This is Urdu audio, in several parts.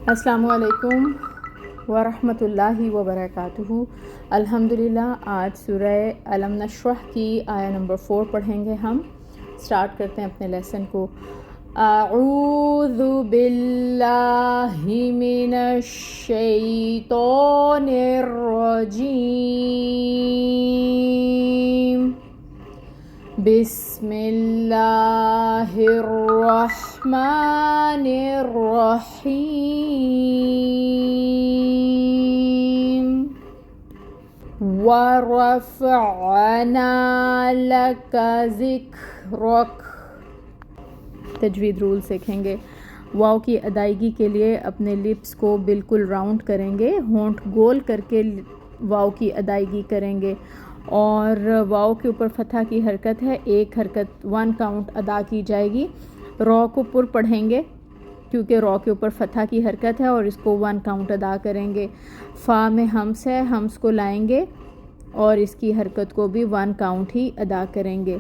السلام علیکم ورحمۃ اللہ وبرکاتہ۔ الحمدللہ آج سورہ الم نشرح کی آیہ نمبر 4 پڑھیں گے ہم۔ سٹارٹ کرتے ہیں اپنے لیسن کو۔ اعوذ باللہ من الشیطان الرجیم، بسم اللہ الرحمن الرحیم، وَرَفَعْنَا لَكَ ذِکْرَکَ۔ تجوید رول سیکھیں گے۔ واو کی ادائیگی کے لیے اپنے لپس کو بالکل راؤنڈ کریں گے، ہونٹ گول کر کے واو کی ادائیگی کریں گے، اور واو کے اوپر فتحہ کی حرکت ہے، ایک حرکت 1 کاؤنٹ ادا کی جائے گی۔ رو کو پر پڑھیں گے کیونکہ رو کے اوپر فتحہ کی حرکت ہے، اور اس کو 1 کاؤنٹ ادا کریں گے۔ فا میں ہمس ہے، ہمس کو لائیں گے اور اس کی حرکت کو بھی 1 کاؤنٹ ہی ادا کریں گے۔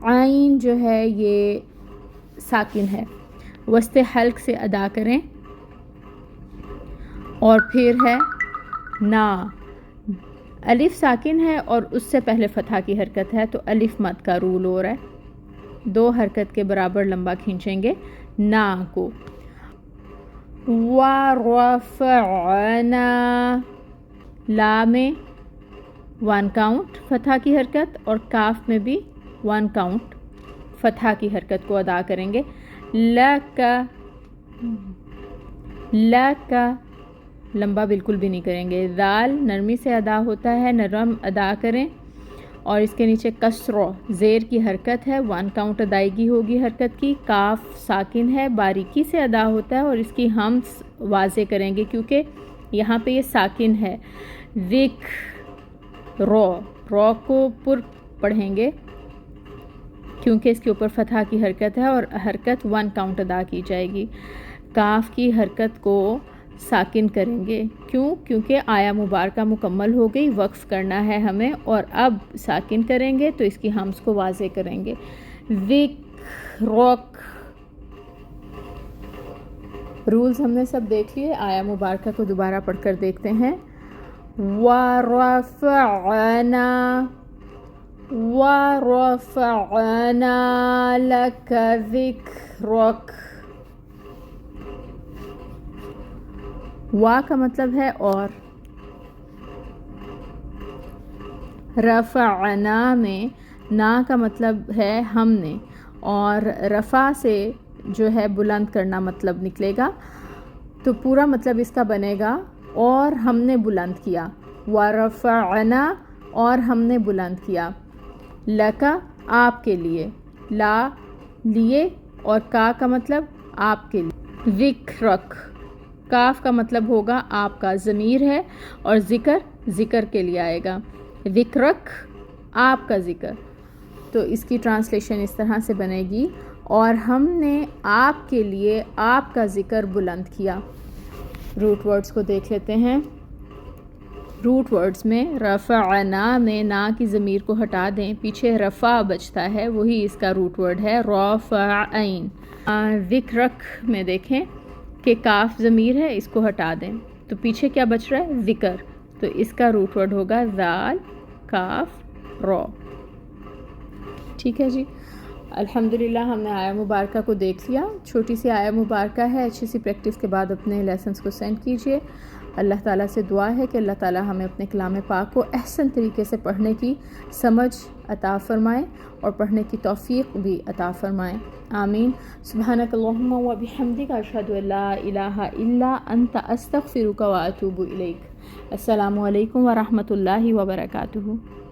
عین جو ہے یہ ساکن ہے، وسط حلق سے ادا کریں، اور پھر ہے نا۔ الف ساکن ہے اور اس سے پہلے فتحہ کی حرکت ہے، تو الف مد کا رول ہو رہا ہے، 2 حرکت کے برابر لمبا کھینچیں گے نا کو۔ وَرَفَعْنَا، لا میں 1 کاؤنٹ فتحہ کی حرکت، اور کاف میں بھی 1 کاؤنٹ فتحہ کی حرکت کو ادا کریں گے۔ لَکَ، لَکَ لمبا بالکل بھی نہیں کریں گے۔ دال نرمی سے ادا ہوتا ہے، نرم ادا کریں، اور اس کے نیچے کسرو زیر کی حرکت ہے، 1 کاؤنٹ ادائیگی ہوگی حرکت کی۔ کاف ساکن ہے، باریکی سے ادا ہوتا ہے، اور اس کی ہمس واضح کریں گے کیونکہ یہاں پہ یہ ساکن ہے۔ ذک، رو، رو کو پر پڑھیں گے کیونکہ اس کے اوپر فتحہ کی حرکت ہے، اور حرکت 1 کاؤنٹ ادا کی جائے گی۔ کاف کی حرکت کو ساکن کریں گے، کیونکہ آیہ مبارکہ مکمل ہو گئی، وقف کرنا ہے ہمیں، اور اب ساکن کریں گے تو اس کی ہمس کو واضح کریں گے۔ ذکرک، رولز ہم نے سب دیکھ لیے، آیہ مبارکہ کو دوبارہ پڑھ کر دیکھتے ہیں۔ وَرَفَعْنَا، وَرَفَعْنَا لَكَ ذِکْرَکَ۔ وا کا مطلب ہے اور، رفعنا میں نا کا مطلب ہے ہم نے، اور رفع سے جو ہے بلند کرنا مطلب نکلے گا، تو پورا مطلب اس کا بنے گا اور ہم نے بلند کیا۔ ورفعنا، اور ہم نے بلند کیا۔ لکا آپ کے لیے، لا لیے، اور کا مطلب آپ کے لیے۔ ذکرک، کاف کا مطلب ہوگا آپ کا، ضمیر ہے، اور ذکر ذکر کے لیے آئے گا۔ ذکرک، آپ کا ذکر، تو اس کی ٹرانسلیشن اس طرح سے بنے گی، اور ہم نے آپ کے لیے آپ کا ذکر بلند کیا۔ روٹ ورڈز کو دیکھ لیتے ہیں۔ روٹ ورڈز میں رفعنا میں نا کی ضمیر کو ہٹا دیں، پیچھے رفع بچتا ہے، وہی اس کا روٹ ورڈ ہے رافعین۔ ذکرک میں دیکھیں کہ کاف ضمیر ہے، اس کو ہٹا دیں، تو پیچھے کیا بچ رہا ہے؟ ذکر، تو اس کا روٹ ورڈ ہوگا ذال کاف رو۔ ٹھیک ہے جی، الحمدللہ ہم نے آیہ مبارکہ کو دیکھ لیا، چھوٹی سی آیہ مبارکہ ہے، اچھی سی پریکٹس کے بعد اپنے لیسنس کو سینڈ کیجئے۔ اللہ تعالیٰ سے دعا ہے کہ اللہ تعالیٰ ہمیں اپنے کلام پاک کو احسن طریقے سے پڑھنے کی سمجھ عطا فرمائے، اور پڑھنے کی توفیق بھی عطا فرمائے، آمین۔ سبحانک اللہم و بحمدک، اشہد ان لا الہ الا انت، استغفرک و اتوب الیک۔ السلام علیکم ورحمۃ اللہ وبرکاتہ۔